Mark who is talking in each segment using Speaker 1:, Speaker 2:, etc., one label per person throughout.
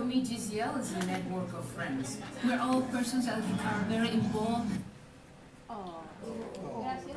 Speaker 1: For me, GCL is a network of friends.
Speaker 2: We're all persons that are very involved.
Speaker 3: Gracias.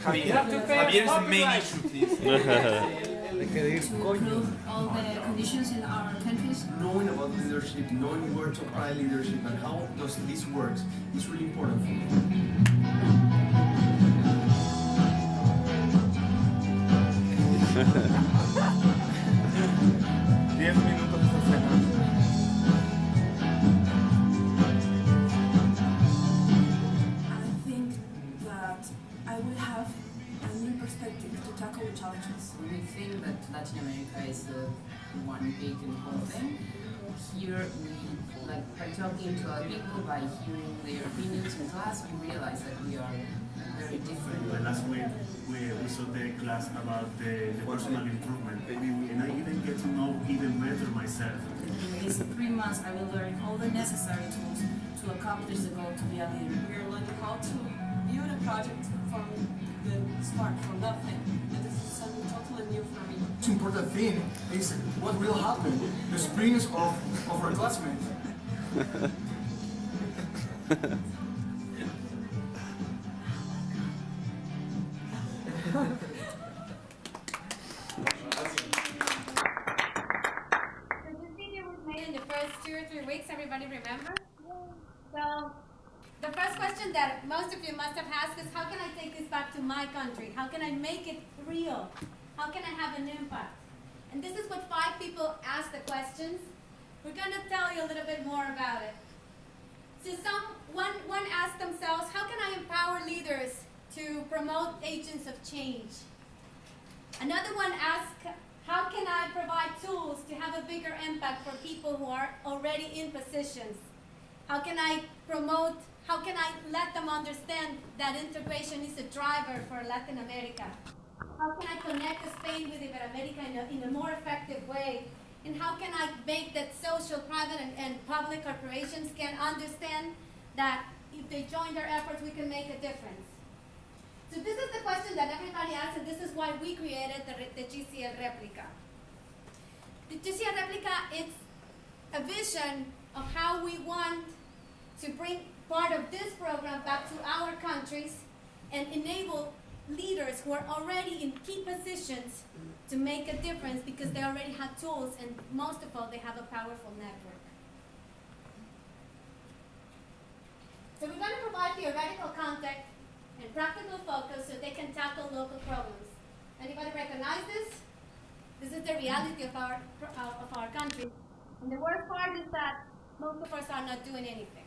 Speaker 4: Javier is the main issue, please.
Speaker 2: To improve all the conditions in our countries.
Speaker 5: Knowing about leadership, knowing where to apply leadership and how does this work is really important for me.
Speaker 6: I think that I will have a new perspective to tackle the challenges.
Speaker 1: We think that Latin America is one big and whole thing. Here, like by talking to other people, by hearing their opinions in class, we realize that we are very different.
Speaker 7: Last week we saw the class about the personal improvement, and I even get to know even better myself.
Speaker 8: In these 3 months, I will learn all the necessary tools to accomplish the goal to be a leader.
Speaker 6: We are learning how to build a project from the start, from nothing. And this is something totally new for me.
Speaker 5: The important thing is what will happen, the experience of our classmates.
Speaker 3: In the first 2 or 3 weeks, everybody remember? So, the first question that most of you must have asked is, how can I take this back to my country? How can I make it real? How can I have an impact? And this is what 5 people asked the questions. We're going to tell you a little bit more about it. So one asked themselves, how can I empower leaders to promote agents of change? Another one asked, how can I provide tools to have a bigger impact for people who are already in positions? How can I let them understand that integration is a driver for Latin America? How can I connect Spain with Iberoamerica in a more effective way? And how can I make that social, private, and public corporations can understand that if they join their efforts, we can make a difference? So this is the question that everybody asks, and this is why we created the GCL replica. The GCL replica is a vision of how we want to bring part of this program back to our countries and enable leaders who are already in key positions to make a difference because they already have tools, and most of all, they have a powerful network. So we're going to provide theoretical context and practical focus so they can tackle local problems. Anybody recognize this? This is the reality of our country. And the worst part is that most of us are not doing anything.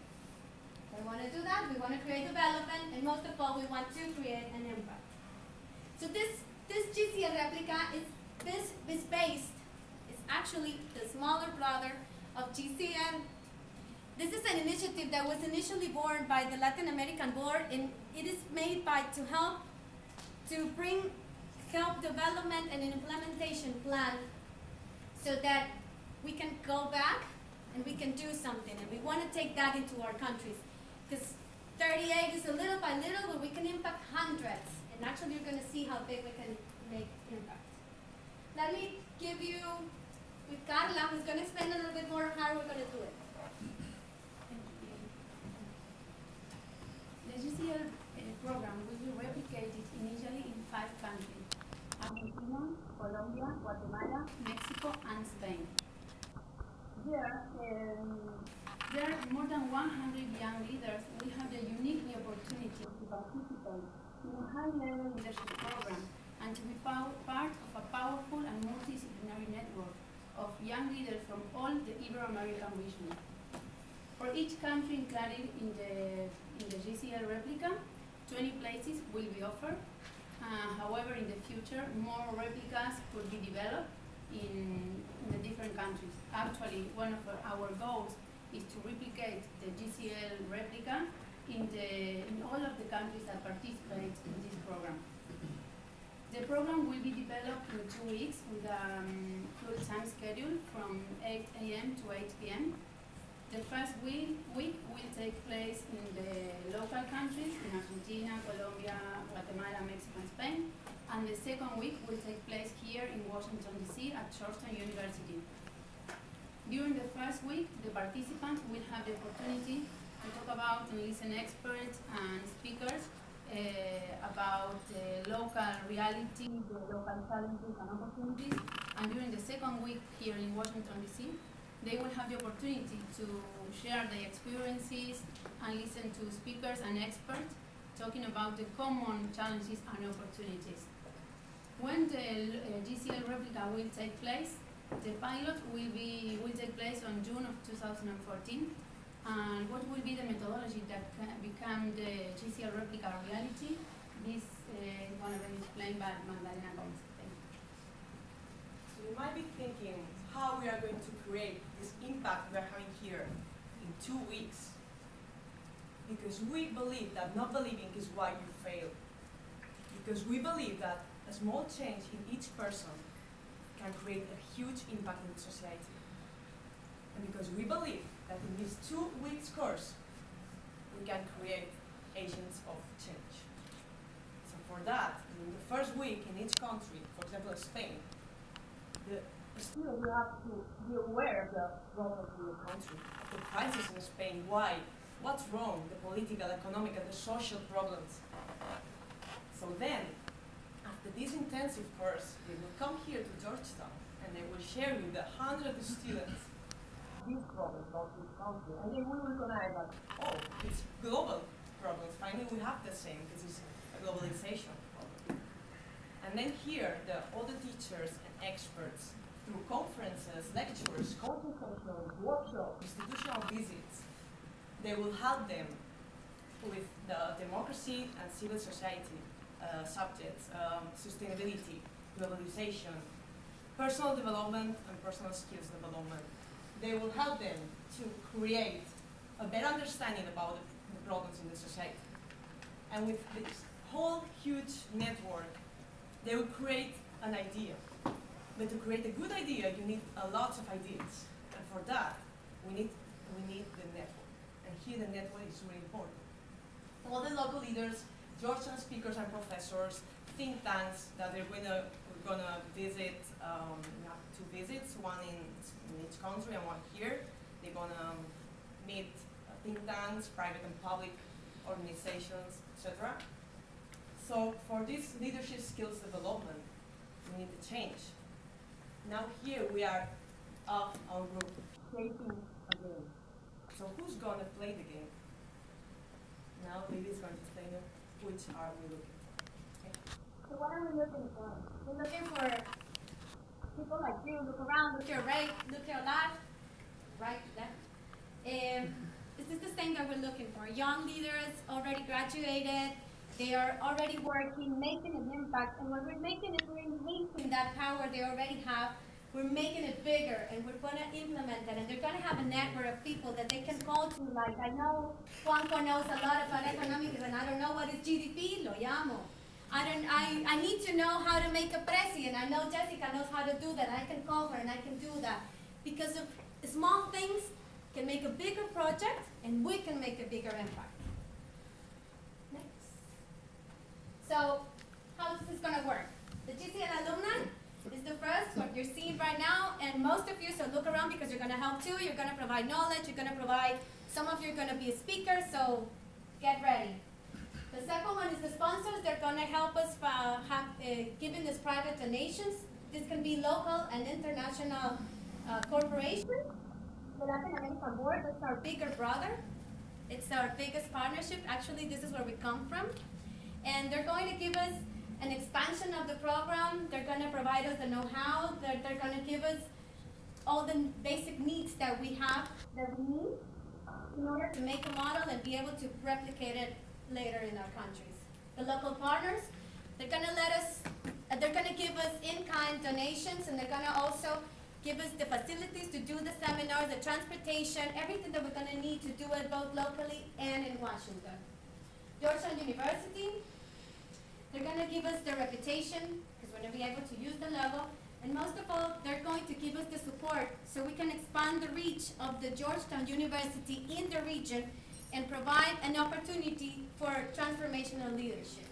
Speaker 3: We want to do that, we want to create development, and most of all, we want to create an impact. So this GCL replica is based, it's actually the smaller brother of GCL. This is an initiative that was initially born by the Latin American Board, and it is made to help development and an implementation plan so that we can go back and we can do something, and we want to take that into our countries. Because 38 is a little by little, but we can impact hundreds. And actually, you're going to see how big we can make impact. Let me give you, with Carla, who's going to explain a little bit more how we're going to do it.
Speaker 8: The GCL program will be replicated initially in 5 countries: Argentina, Colombia, Guatemala, Mexico, and Spain. There are more than 100 young leaders who have the unique opportunity to participate in a high-level leadership program and to be part of a powerful and multidisciplinary network of young leaders from all the Ibero-American region. For each country included in the GCL replica, 20 places will be offered. However, in the future, more replicas could be developed in the different countries. Actually, one of our goals is to replicate the GCL replica in all of the countries that participate in this program. The program will be developed in 2 weeks with a full-time schedule from 8 a.m. to 8 p.m. The first week will take place in the local countries, in Argentina, Colombia, Guatemala, Mexico, and Spain. And the second week will take place here here in Washington, D.C. at Georgetown University. During the first week, the participants will have the opportunity to talk about and listen experts and speakers about the local reality, the local challenges and opportunities. And during the second week here in Washington, D.C., they will have the opportunity to share their experiences and listen to speakers and experts talking about the common challenges and opportunities. When the GCL replica will take place, the pilot will take place on June of 2014. And what will be the methodology that can become the GCL replica reality? This is going to be explained by Magdalena Gomez. Thank you.
Speaker 6: So you might be thinking how we are going to create this impact we are having here in 2 weeks. Because we believe that not believing is why you fail. Because we believe that a small change in each person can create a huge impact in society. And because we believe that in this 2 weeks course, we can create agents of change. So for that, in the first week in each country, for example, Spain, the student will have to be aware of the problems in the country, of the crisis in Spain, what's wrong, the political, economic, and the social problems. So then, after this intensive course, they will come here to Georgetown and they will share with the hundreds of students these problems about this country. And then we will recognize that, oh, it's global problems. Finally, we have the same, because it's a globalization problem. And then here, all the teachers and experts, through conferences, lectures, coaching sessions, workshops, institutional visits, they will help them with the democracy and civil society subjects, sustainability, globalization, personal development, and personal skills development. They will help them to create a better understanding about the problems in the society. And with this whole huge network, they will create an idea. But to create a good idea, you need a lot of ideas. And for that, we need the network. And here the network is really important. All the local leaders, Georgetown speakers and professors, think tanks that we're gonna visit. We have 2 visits, one in each country and one here. They're gonna meet think tanks, private and public organizations, etc. So for this leadership skills development, we need to change. Now here we are on group shaping a game. So who's gonna play the game? Now Lily's going to explain which are we looking for. Okay.
Speaker 3: So what are we looking for? We're looking for people like you. Look around, look to your right, look to your left, left. This is the thing that we're looking for. Young leaders, already graduated, they are already working, making an impact, and what we're making is we're increasing that power they already have. We're making it bigger, and we're going to implement it, and they're going to have a network of people that they can call to, like, I know Juanco knows a lot about economics, and I don't know what is GDP, lo llamo. I need to know how to make a presi, and I know Jessica knows how to do that. I can call her, and I can do that. Because of small things can make a bigger project, and we can make a bigger impact. Next. So, how is this going to work? The GCL alumni is the first, what you're seeing right now, and most of you, so look around because you're going to help too. You're going to provide knowledge, you're going to provide, some of you are going to be a speaker, so get ready. The second one is the sponsors. They're going to help us giving this private donations. This can be local and international corporations. The Latin American Board, that's our bigger brother. It's our biggest partnership. Actually, this is where we come from. And they're going to give us an expansion of the program. They're going to provide us the know-how. They're going to give us all the basic needs that we have, that we need in order to make a model and be able to replicate it later in our countries. The local partners, they're going to give us in-kind donations, and they're going to also give us the facilities to do the seminars, the transportation, everything that we're going to need to do it both locally and in Washington. Georgetown University, they're going to give us the reputation, because we're going to be able to use the logo, and most of all, they're going to give us the support so we can expand the reach of the Georgetown University in the region and provide an opportunity for transformational leadership.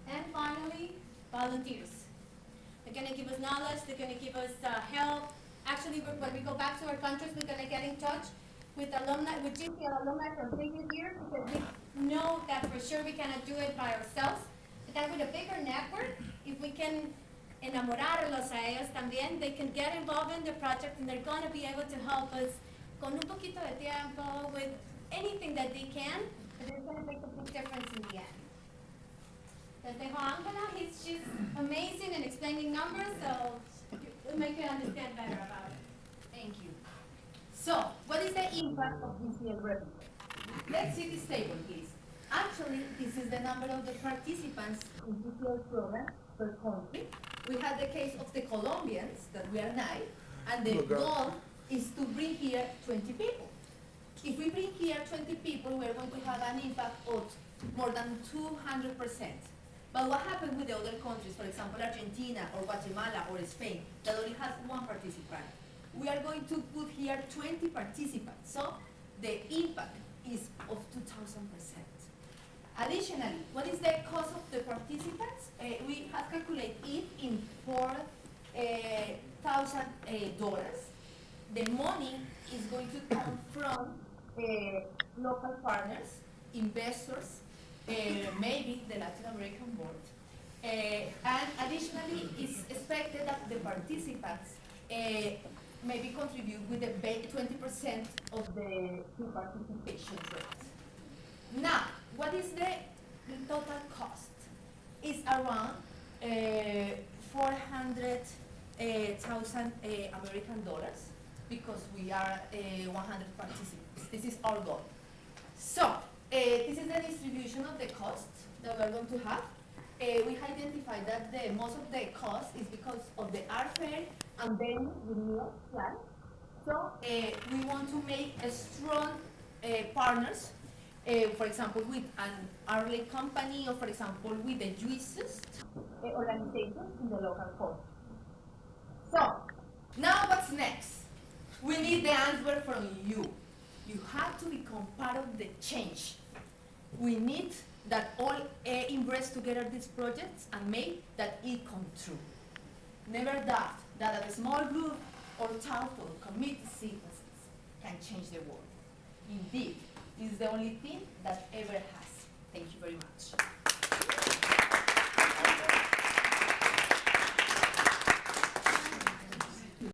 Speaker 3: And finally, volunteers. They're going to give us knowledge, they're going to give us help. Actually, when we go back to our countries, we're going to get in touch with alumni, with GCL alumni from previous years, because we know that for sure we cannot do it by ourselves. But then with a bigger network, if we can enamorarlos a ellos también, they can get involved in the project and they're going to be able to help us con un poquito de tiempo, with anything that they can, but it's going to make a big difference in the end. Dejo a Angela, she's amazing in explaining numbers, so it'll make you understand better about it.
Speaker 9: Thank you. So, what is the impact of GCL replica? Let's see this table, please. Actually, this is the number of the participants in GCL program per country. We had the case of the Colombians, that we are 9, and the goal is to bring here 20 people. If we bring here 20 people, we're going to have an impact of more than 200%. But what happened with the other countries, for example, Argentina or Guatemala or Spain, that only has 1 participant? We are going to put here 20 participants, so the impact is of 2,000%. Additionally, what is the cost of the participants? We have calculated it in $4,000. The money is going to come from local partners, investors, maybe the Latin American board. And additionally, it's expected that the participants maybe contribute with the 20% of the participation rate. Now, what is the total cost? It's around 400,000 American dollars, because we are 100 participants. This is our goal. So, this is the distribution of the costs that we're going to have. We identified that most of the cost is because of the airfare and then renewal plan. So we want to make a strong partners, for example, with an hourly company, or for example, with the juicest organizations in the local court. So now what's next? We need the answer from you. You have to become part of the change. We need that all embrace together these projects and make that it come true. Never doubt that a small group or thoughtful committee citizens can change the world. Indeed, it is the only thing that ever has. Thank you very much.